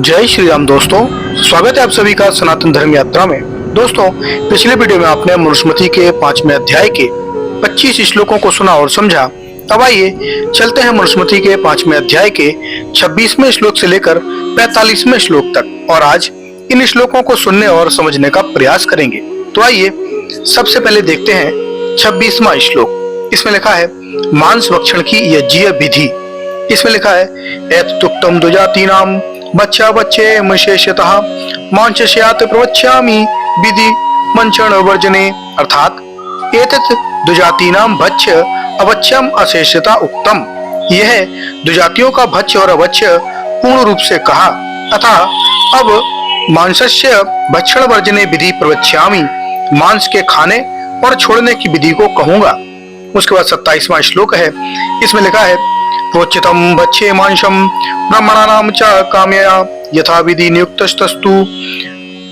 जय श्री राम दोस्तों, स्वागत है आप सभी का सनातन धर्म यात्रा में। दोस्तों, पिछले वीडियो में आपने मनुस्मृति के 5वें अध्याय के 25 श्लोकों को सुना और समझा। अब आइए चलते हैं मनुस्मृति के 5वें अध्याय के 26वें श्लोक से लेकर 45वें श्लोक तक और आज इन श्लोकों को सुनने और समझने का प्रयास करेंगे। तो आइए सबसे पहले देखते हैं 26वां श्लोक। इसमें लिखा है मांस भक्षण की यज्ञीय विधि। इसमें लिखा है एतदुक्तम द्विजातीनाम बच्चा बच्चे विशेषतः मांसस्यात् प्रवक्ष्यामि विधि मंचन वर्जने, अर्थात एतत् द्विजातीनाम भक्ष्य अवच्छम अशेषता उक्तम। यह द्विजातियों का भक्ष्य और अवच्छय पूर्ण रूप से कहा, अतः अब मांसस्य भक्षण वर्जने विधि प्रवक्ष्यामि, मांस के खाने और छोड़ने की विधि को कहूंगा। उसके बाद 27वां श्लोक है। इसमें लिखा है प्रोचितम भक्षे मांसम ब्राह्मणानाम च काम्यया यथा विधि नियुक्तस्तस्तु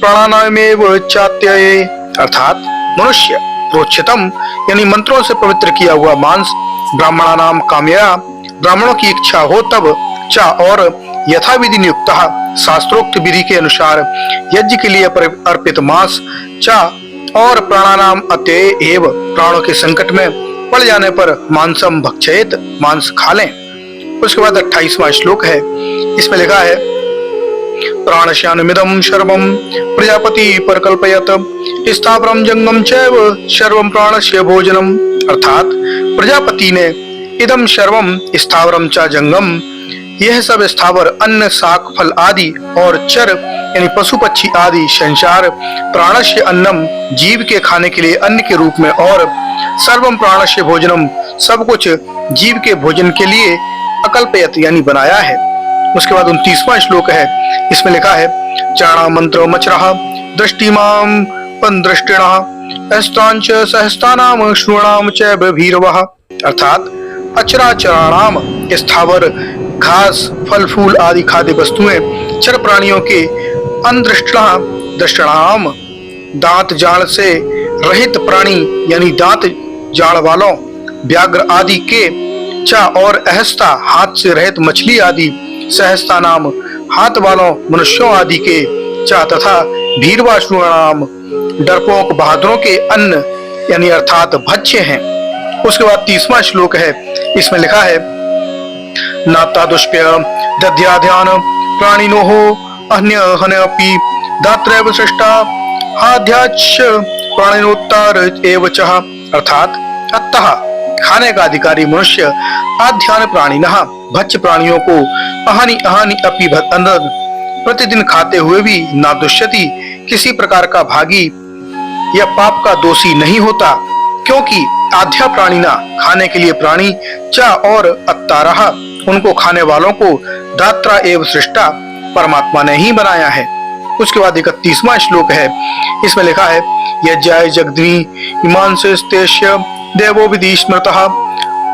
प्राणानामेव चात्यये, अर्थात मनुष्य प्रोचितम यानी मंत्रों से पवित्र किया हुआ मांस ब्राह्मणानाम काम्यया ब्राह्मणों की इच्छा हो तब च और यथा विधि नियुक्त शास्त्रोक्त विधि के अनुसार यज्ञ के लिए अर्पित मांस च और प्राणानाम अत्येव प्राणों के संकट में पड़ जाने पर मांसम भक्षयेत मांस खा लें। उसके बाद 28वां श्लोक है। इसमें लिखा है प्राणस्यानुमिदं सर्वं प्रजापति परकल्पयत स्थावरं जंगम चैव सर्वं प्राणस्य भोजनम, अर्थात प्रजापति ने इदम सर्वम स्थावरम च जंगम, यह सब स्थावर अन्न शाक फल आदि और चर यानी पशु पक्षी आदि संसार प्राणस्य अन्नम जीव के खाने के लिए अन्न के रूप में और सर्वम प्राणस्य भोजनम सब कुछ जीव के भोजन के लिए अकल्पयत यानी बनाया है। उसके बाद 29वां श्लोक है। इसमें लिखा है चाणा मंत्र मचरः दृष्टिमाम पंदृष्टिणः अस्तांच सहस्तानाम श्रुणाम च भीरवः, अर्थात अचराचराणाम स्थावर घास फल फूल आदि खाद्य वस्तुएं चर प्राणियों के अंदृष्टः दृष्टणाम दांत जाल से रहित प्राणी यानी दांत जाल वालों व्याघ्र आदि के चा और अहस्ता हाथ से रहित मछली आदि सहस्ता नाम हाथ वालों मनुष्यों आदि के चा तथा भीरवाशु नाम डरपोक बहादुरों के अन्न यानी अर्थात भक्ष्य हैं। उसके बाद 30वां श्लोक है। इसमें लिखा है नातादुष्प्य दध्याध्यान प्राणिनो अन्य हनपि दात्रैव सृष्टा आध्याच प्राणिनोत्तर एव च, अर्थात अतः खाने का अधिकारी मनुष्य आध्यान प्राणिनः भक्ष्य प्राणियों को अहानि अहानि अपि प्रतिदिन खाते हुए भी ना दुष्यति किसी प्रकार का भागी या पाप का दोषी नहीं होता, क्योंकि आध्या प्राणिना खाने के लिए प्राणी च और अत्तारः उनको खाने वालों को दात्रा एवं सृष्टा परमात्मा ने ही बनाया है। उसके बाद 31वां श्लोक है। इसमें लिखा है यज्ञाय जगद्वी इमांसस्तेष्य देवो विधि स्मृतः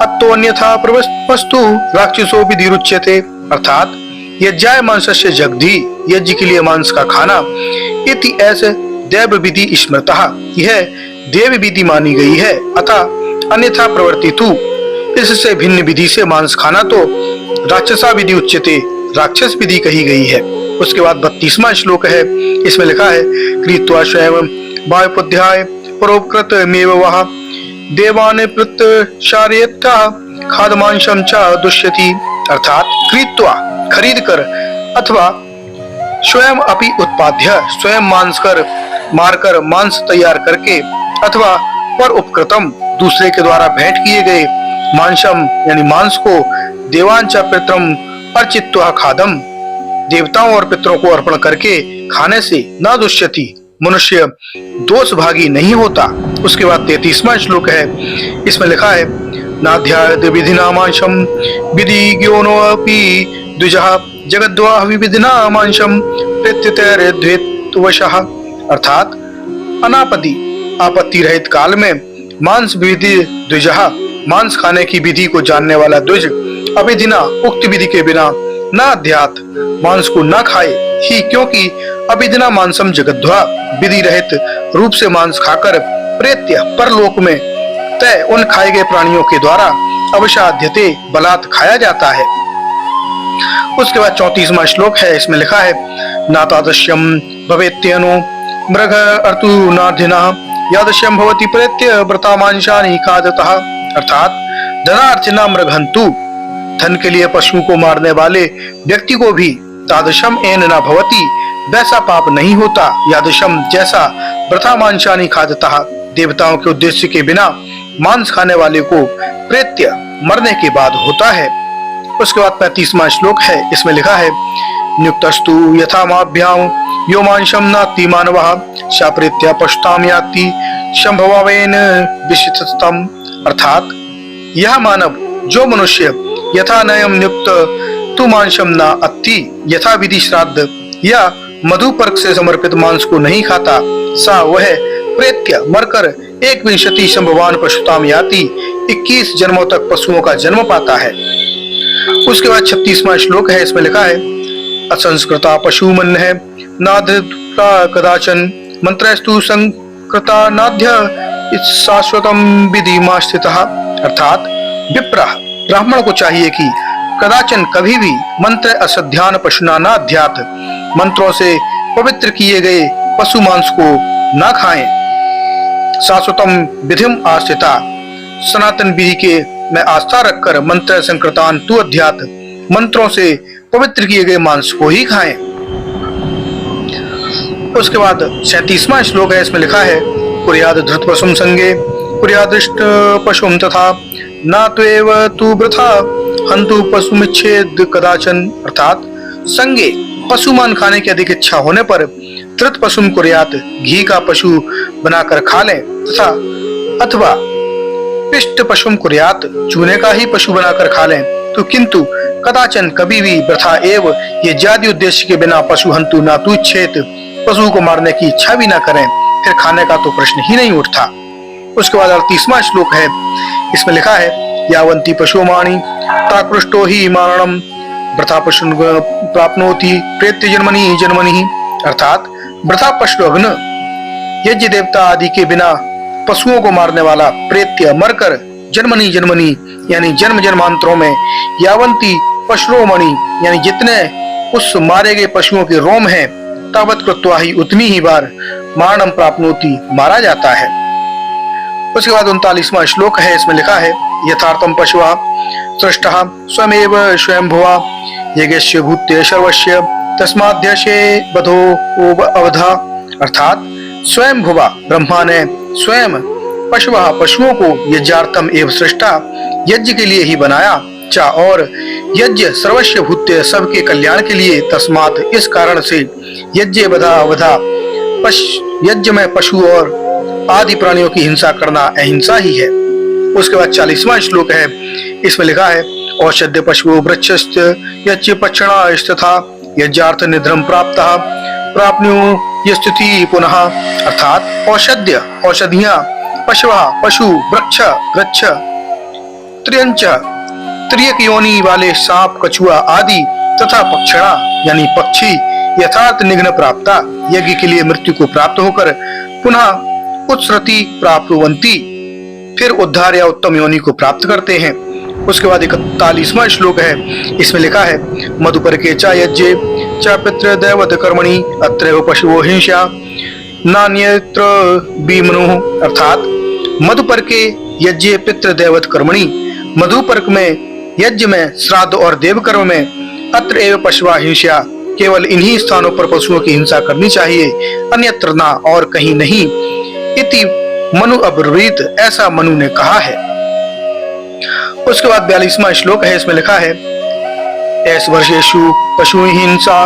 अत्तोन्यथा प्रवस्तु राक्षसो विधिरुच्यते, अर्थात यज्ञाय मांसस्य जगधी यज्ञ के लिए मांस का खाना इति ऐसे देव विधि स्मृतः यह देव विधि मानी गई है, अतः अन्यथा प्रवर्तितु इससे भिन्न विधि से मांस खाना तो राक्षसा विधि उच्यते राक्षस विधि कही गई है। उसके बाद 32वां श्लोक है। इसमें लिखा है कृत्वा स्वयं वायुपुध्याय परोपकृत मेव वह देवान प्रत्यशार्यथा खादमांशम च दुष्यति, अर्थात कृत्वा खरीद कर अथवा स्वयं अपि उत्पाद्य स्वयं मारकर मांस तैयार करके अथवा पर उपकृतम दूसरे के द्वारा भेंट किए गए मांसम यानी मांस को देवांचा पितरम अर्चित्वा खादम देवताओं और पितरों को अर्पण करके खाने से न दुष्यति मनुष्य दोष भागी नहीं होता। उसके बाद 33वां श्लोक है। इसमें लिखा है नाध्याद विधिना मांसम विधि ज्ञोनो अपि द्विजः जगद्वा विविधिना मांसम प्रत्यतैर्द्वैतवशः, अर्थात अनापति आपत्ति रहित काल में मांस विधि द्विजः मांस खाने की विधि को जानने वाला द्विज अविधिना उक्त विधि के बिना न अध्यात मांस को न खाए ही, क्योंकि अविधिना मांसम जगद्वा विधि रहित रूप से मांस खाकर प्रेत्य परलोक में तय उन खाए गए प्राणियों के द्वारा अवसाध्यते बलात् खाया जाता है। उसके बाद 34वां श्लोक है, इसमें लिखा है नातादृश्यम भवेत्यनु मृग अर्तु नार्धिना यादृश्यम भवति प्रेत्य व्रता मांसानि खादतः। अर्थात धनार्थिना मृगहंतु, धन के लिए पशु को मारने वाले व्यक्ति को भी तादृशम एन न भवति, वैसा पाप नहीं होता। यादृशम, जैसा व्रता मांसानि खादतः, देवताओं के उद्देश्य के बिना मांस खाने वाले को प्रेत्य, मरने के बाद होता है। उसके बाद 35वां श्लोक है, इसमें लिखा है नियुक्तस्तु यथा माभ्याम यो मांसम नाति मानवः शाप्रीत्या पशुताम याति शंभवेन विशिष्टतम। अर्थात यह मानव, जो मनुष्य यथा नयम नियुक्त तु मांसम न अति, यथा विधि श्राद्ध या मधुपर्क से समर्पित मांस को नहीं खाता, सा वह प्रेत्य, मरकर 21 शंभवान पशुताम याति, 21 जन्मों तक पशुओं का जन्म पाता है। उसके बाद 36वां श्लोक है, इसमें लिखा है असंस्कृता पशु मन है नाधृता कदाचन मंत्रस्तु संकृता नाध्य शाश्वतम विधिमा स्थितः। अर्थात विप्रः, ब्राह्मण को चाहिए कि कदाचन कभी भी मंत्र असध्यान पशुना नाध्यात, मंत्रों से पवित्र किए गए पशु मांस को न खाएं। शाश्वतम विधिम आस्थिता, सनातन विधि के में आस्था रखकर मंत्र संकृतान तु अध्यात, मंत्रों से पवित्र किए गए मांस को ही खाएं। उसके बाद 37वां श्लोक है, इसमें लिखा है कुर्याद धृत पशुम संगे कुर्यादृष्ट पशुम तथा न त्वेव तु वृथा हंतु पशुमिच्छेद कदाचन। अर्थात संगे पशुमान खाने की अधिक इच्छा होने पर धृत पशुम कुर्यात, घी का पशु बनाकर खा लें, तथा अथवा पिष्ट पशुम कुर्यात, चूने का ही पशु बनाकर खा लें, तो किंतु कदाचन, कभी भी, वृथा एव, ये जाति उद्देश्य के बिना पशु हंतु ना तु इच्छेत, पशु को मारने की इच्छा भी ना करें, फिर खाने का तो प्रश्न ही नहीं उठता। उसके बाद 38वां श्लोक है, इसमें लिखा है यावंती पशुमाणी ताकृष्टो ही मारणम वृथा पशु प्राप्नोति प्रेत्य जन्मनि जन्मनि। अर्थात वृथा पशु अग्न, यज्ञ देवता आदि के बिना पशुओं को मारने वाला प्रेत्य, मरकर जन्मनि जन्मनि यानी जन्म जन्मांतरों में, यावंती पशुरोमणि यानी जितने उस मारे गए पशुओं के रोम हैं, तावत कृत्वा ही, उतनी ही बार, मारणम प्राप्नोति, मारा जाता है। उसके बाद 39वां श्लोक है, इसमें लिखा है यथार्थम पशुआ सृष्टः स्वयमेव स्वयंभुवा यज्ञस्य भूत्य सर्वस्य तस्माद्यशे बधो अवधा। अर्थात स्वयं भुवा, ब्रह्मा ने स्वयं पशुआ, पशुओं को यज्ञार्थम एवं सृष्टा, यज्ञ के लिए ही बनाया, चा, और यज्ञ सर्वस्व भूत्य, सबके कल्याण के लिए, तस्मात, इस कारण से, यज्ञ बधा अवधा, यज्ञ में पशु और आदि प्राणियों की हिंसा करना अहिंसा ही है। उसके बाद 40वां श्लोक है, इसमें लिखा है औषध्य पशु वृक्षस्य यज्ञ पक्षणा स्थिता यज्ञार्थ निधनम प्राप्तः प्राप्नु स्थिति पुनः। अर्थात औषध्य, औषधियां, पशुआ, पशु, वृक्ष, वृक्ष, त्र्यंच, त्रियक योनि वाले सांप, कछुआ आदि, तथा पक्षणा यानी पक्षी, यथार्थ निघ्न प्राप्ता, यज्ञ के लिए मृत्यु को प्राप्त होकर पुनः उत्सृति प्राप्नुवन्ति, फिर उद्धार या उत्तम योनि को प्राप्त करते हैं। उसके बाद 41वां श्लोक है, इसमें लिखा है मधुपर्के च यज्ञे च पितृदैवत कर्मणि अत्रैव पशुओ हिंसा नान्यत्र बीमनुः। अर्थात मधुपर्के यज्ञ पितृदैवत कर्मणि, मधुपर्क में, यज्ञ में, श्राद्ध और देव कर्म में, अत्र एव पशुआ हिंसा, केवल इन्हीं स्थानों पर पशुओं की हिंसा करनी चाहिए, अन्यत्र ना, और कहीं नहीं। इति मनु अब्रवीत, ऐसा मनु ने कहा है। उसके बाद 42वां श्लोक है, इसमें लिखा है ऐस वर्षेषु पशु हिंसा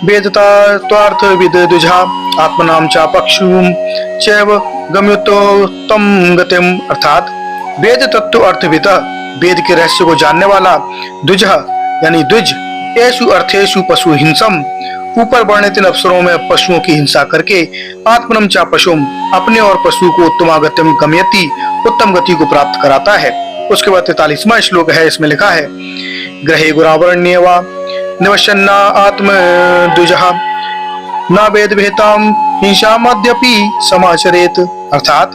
वेदता त्वार्थ विद दुझा आत्मनाम चा पक्षुम चैव गम्यतो तम गतिम। अर्थात वेद तत्व अर्थविद, वेद के रहस्य को जानने वाला, दुझ यानी द्विज, ऐसु अर्थेषु पशु हिंसम, ऊपर वर्णित अवसरों में पशुओं की हिंसा करके, आत्मनम चा पशुम, अपने और पशु को उत्तमागत्यम गम्यति, उत्तम गति को प्राप्त कराता है। उसके बाद 43वां श्लोक है, इसमें लिखा है ग्रहे गुरावरण्ये वा निवसन्ना आत्म द्विजः न वेद भेताम हिंसा मध्यपि समाचरेत। अर्थात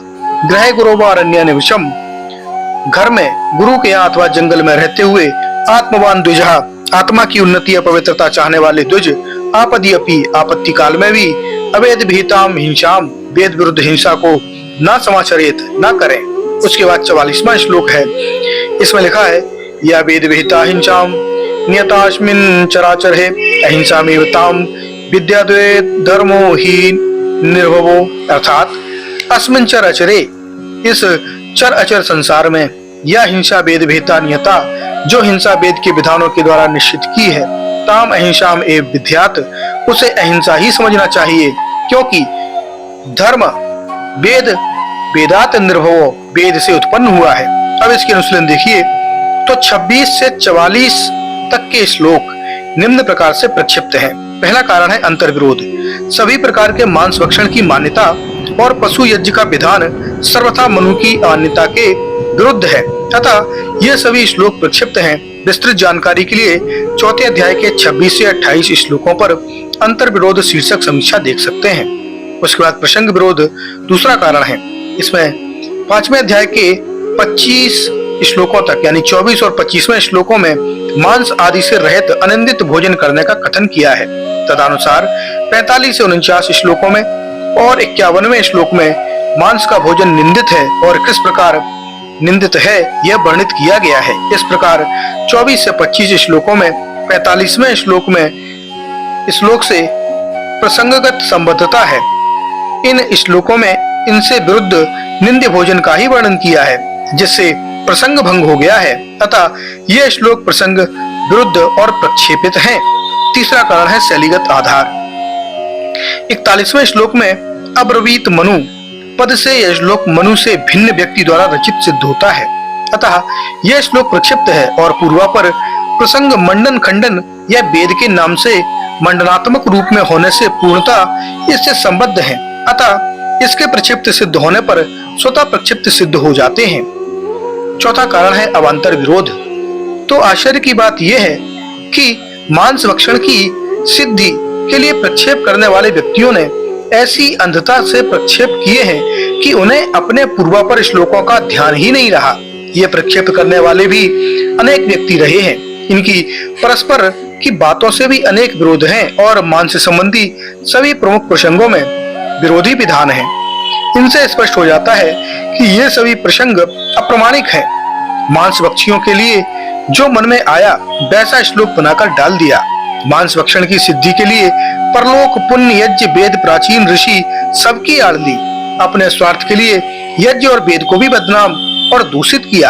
ग्रहे गुरुवारण्य निवशम, घर में, गुरु के यहाँ अथवा जंगल में रहते हुए, आत्मवान द्विजः आत्मा की उन्नति या पवित्रता चाहने वाले द्विज आपदि अपि आपत्ति काल में भी अवेद भीताम हिंसाम वेद विरुद्ध हिंसा को न समाचरित न करें। उसके बाद 44वां श्लोक है, इसमें लिखा है या वेद विहिता हिंसाम नियतास्मिन् चराचरे अहिंसामेव ताम विद्याद्वैत धर्मो ही निर्भवो, अर्थात अस्मिन् चराचरे, इस चर अचर संसार में यह हिंसा वेद विहिता नियता, जो हिंसा वेद के विधानों के द्वारा निश्चित की है, ताम अहिंसाम एव विद्यात, उसे अहिंसा ही समझना चाहिए, क्योंकि धर्म वेद वेदात निर्भवो, वेद से उत्पन्न हुआ है। अब इसके अनुशीलन देखिए तो 26 से 44 तक के श्लोक निम्न प्रकार से प्रक्षिप्त हैं। पहला कारण है अंतर्विरोध। सभी प्रकार के मांस भक्षण की मान्यता और पशु यज्ञ का विधान सर्वथा मनु की मान्यता के विरुद्ध है, अतः ये सभी श्लोक प्रक्षिप्त हैं। विस्तृत जानकारी के लिए चौथे अध्याय के 26 से 28 श्लोकों पर अंतर्विरोध शीर्षक समीक्षा देख सकते हैं। उसके बाद प्रसंग विरोध दूसरा कारण है। इसमें 5वें अध्याय के 25 श्लोकों तक यानी 24 और 25वें श्लोकों में मांस आदि से रहित अनिंदित भोजन करने का कथन किया है। तदनुसार 45 से 49 श्लोकों में और 51वें श्लोक में मांस का भोजन निंदित है और किस प्रकार निंदित है यह वर्णित किया गया है। इस प्रकार 24 से 25 श्लोकों में 45वें श्लोक से प्रसंगगत संबद्धता है। इन श्लोकों में इनसे विरुद्ध निंद्य भोजन का ही वर्णन किया है, जिससे प्रसंग भंग हो गया है, अतः ये श्लोक प्रसंग विरुद्ध और प्रक्षेपित हैं। तीसरा कारण है शैलीगत आधार। 41वें श्लोक में अब्रवीत मनु पद से यह श्लोक मनु से भिन्न व्यक्ति द्वारा रचित सिद्ध होता है, अतः यह श्लोक प्रक्षिप्त है और पूर्वापर प्रसंग मंडन खंडन या वेद के नाम से मंडनात्मक रूप में होने से पूर्णतः इससे संबद्ध है, अतः इसके प्रक्षिप्त सिद्ध होने पर स्वतः प्रक्षिप्त सिद्ध हो जाते हैं। चौथा कारण है अवान्तर विरोध। तो आश्चर्य की बात यह है कि मांस भक्षण की सिद्धि के लिए प्रक्षेप करने वाले व्यक्तियों ने ऐसी अंधता से प्रक्षेप किए हैं कि उन्हें अपने पूर्वापर श्लोकों का ध्यान ही नहीं रहा। ये प्रक्षेप करने वाले भी अनेक व्यक्ति रहे हैं। इनकी परस्पर की बातों से भी अनेक विरोध हैं और मांस संबंधी सभी प्रमुख प्रसंगों में विरोधी विधान है। इनसे स्पष्ट हो जाता है कि ये सभी प्रसंग अप्रमाणिक हैं। मांस भक्षियों के लिए जो मन में आया वैसा श्लोक बनाकर डाल दिया। मांस भक्षण की सिद्धि के लिए परलोक पुण्य यज्ञ वेद प्राचीन ऋषि सबकी आड़ ली। अपने स्वार्थ के लिए यज्ञ और वेद को भी बदनाम और दूषित किया।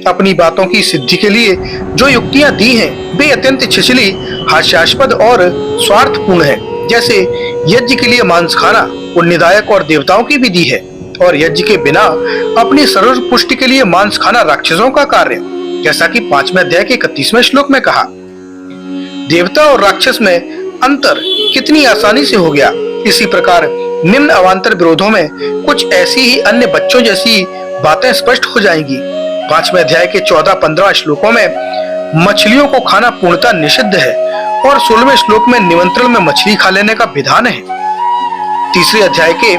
अपनी बातों की सिद्धि के लिए जो युक्तियां दी हैं वे अत्यंत छिछली, हास्यास्पद और स्वार्थपूर्ण है। जैसे यज्ञ के लिए मांस खाना पुण्यदायक और देवताओं की विधि है, और यज्ञ के बिना अपनी शरीर पुष्टि के लिए मांस खाना राक्षसों का कार्य, जैसा कि 5वें अध्याय के 31वें श्लोक में कहा। देवता और राक्षस में अंतर कितनी आसानी से हो गया। इसी प्रकार निम्न अवान्तर विरोधों में कुछ ऐसी ही अन्य बच्चों जैसी बातें स्पष्ट हो जाएंगी। 5वें अध्याय के 14-15 श्लोकों में मछलियों को खाना पूर्णतः निषिद्ध है और 16वें श्लोक में निमंत्रण में मछली खा लेने का विधान है। तीसरे अध्याय के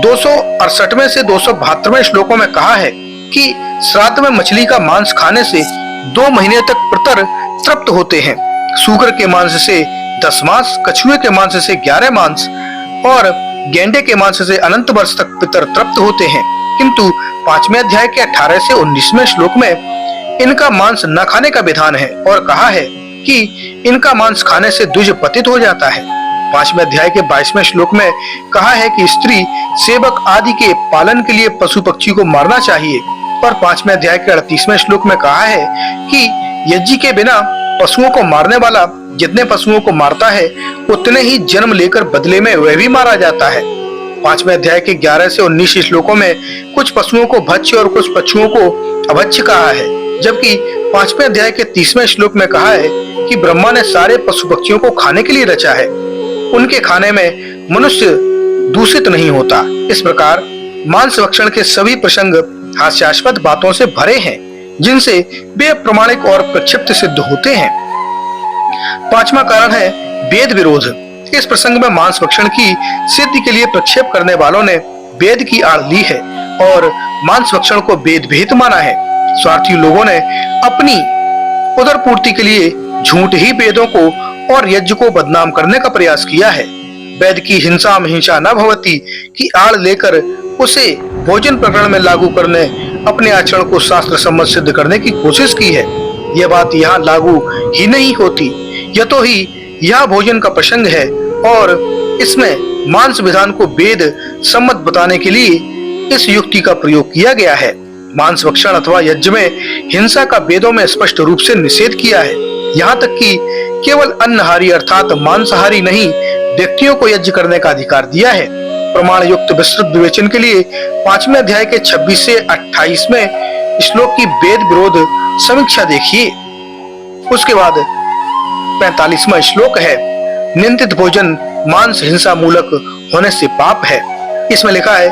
268वें से 272वें श्लोकों में कहा है कि श्राद्ध में मछली का मांस खाने से 2 महीने तक पितर तृप्त होते हैं। सूकर के मांस से 10 मांस, कछुए के मांस से 11 मांस और गेंडे के मांस से अनंत वर्ष तक पितर तृप्त होते हैं। किंतु 5वें अध्याय के 18 से 19वें श्लोक में इनका मांस न खाने का विधान है और कहा है कि इनका मांस खाने से द्विज पतित हो जाता है। 5वें अध्याय के 22वें श्लोक में कहा है कि स्त्री सेवक आदि के पालन के लिए पशु पक्षी को मारना चाहिए, और 5वें अध्याय के 38वें श्लोक में कहा है कि यज्ञ के बिना पशुओं को मारने वाला जितने पशुओं को मारता है उतने ही जन्म लेकर बदले में वह भी मारा जाता है। 5वें अध्याय के 11 से 19 श्लोकों में कुछ पशुओं को भक्ष्य और कुछ पशुओं को अभक्ष्य कहा है, जबकि 5वें अध्याय के 30वें श्लोक में कहा है कि ब्रह्मा ने सारे पशु पक्षियों को खाने के लिए रचा है, उनके खाने में मनुष्य दूषित नहीं होता। इस प्रकार मांस भक्षण के सभी प्रसंग हास्यास्पद बातों से भरे हैं, जिनसे वे प्रमाणिक और प्रक्षिप्त सिद्ध होते हैं। 5वां कारण है वेद विरोध। इस प्रसंग में मांस भक्षण की सिद्धि के लिए प्रक्षेप करने वालों ने वेद की आड़ ली है और मांस भक्षण को वेद विहित माना है। स्वार्थी लोगों ने अपनी उदर पूर्ति के लिए झूठ ही वेदों को और यज्ञ को बदनाम करने का प्रयास किया है। वेद की हिंसा में हिंसा न भवती की आड़ लेकर उसे भोजन प्रकरण में लागू करने अपने आचरण को शास्त्र सम्मत सिद्ध करने की कोशिश की है। यह बात यहाँ लागू ही नहीं होती, यह तो ही यह भोजन का प्रसंग है और इसमें मांस विधान को वेद सम्मत बताने के लिए इस युक्ति का प्रयोग किया गया है। मांस भक्षण अथवा यज्ञ में हिंसा का वेदों में स्पष्ट रूप से निषेध किया है। यहाँ तक कि केवल अन्नहारी अर्थात मांसाहारी नहीं व्यक्तियों को यज्ञ करने का अधिकार दिया है। प्रमाण युक्त विस्तृत विवेचन के लिए 5वें अध्याय के 26 से 28वें श्लोक की वेद विरोध समीक्षा देखिए। उसके बाद 45वां श्लोक है, निंदित भोजन मांस हिंसा मूलक होने से पाप है। इसमें लिखा है,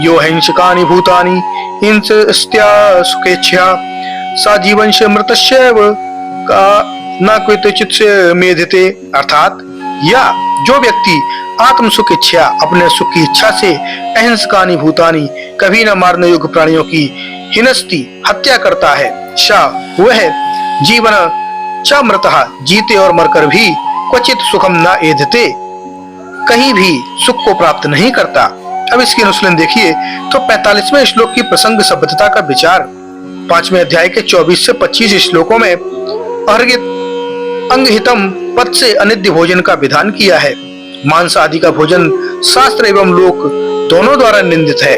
यो हिंसकानि भूतानि हिंसस्त्या सुखेच्छा सा जीवंश मृतस्यैव का न क्वचित् से मेधते। अर्थात या जो व्यक्ति आत्म सुख इच्छा अपने सुख की इच्छा से अहिंसकानि भूतानि कभी न मारने योग्य प्राणियों की हिनस्ती हत्या करता है, शा वह जीवन च मृतः जीते और मरकर भी क्वचित सुखम न एधते कहीं भी सुख को प्राप्त नहीं करता। अब इसकी अनुशीलन देखिए तो 45वें श्लोक की प्रसंग सभ्यता का विचार 5वें अध्याय के 24 से 25 श्लोकों में अर्घित अंगहितम पद से अनिद्य भोजन का विधान किया है। मांस आदि का भोजन शास्त्र एवं लोक दोनों द्वारा निंदित है।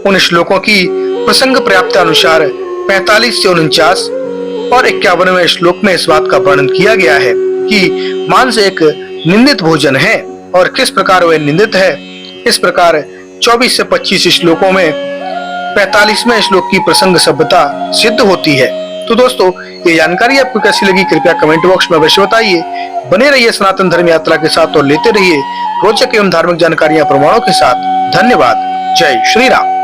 उन श्लोकों की प्रसंग पर्याप्त अनुसार 45 से 49 और 51वें श्लोक में इस बात का वर्णन किया गया है कि मांस एक निंदित भोजन है और किस प्रकार वह निंदित है। इस प्रकार 24 से 25 श्लोकों में 45वें श्लोक की प्रसंग सभ्यता सिद्ध होती है। तो दोस्तों, ये जानकारी आपको कैसी लगी कृपया कमेंट बॉक्स में अवश्य बताइए। बने रहिए सनातन धर्म यात्रा के साथ और लेते रहिए रोचक एवं धार्मिक जानकारियां प्रमाणों के साथ। धन्यवाद। जय श्री राम।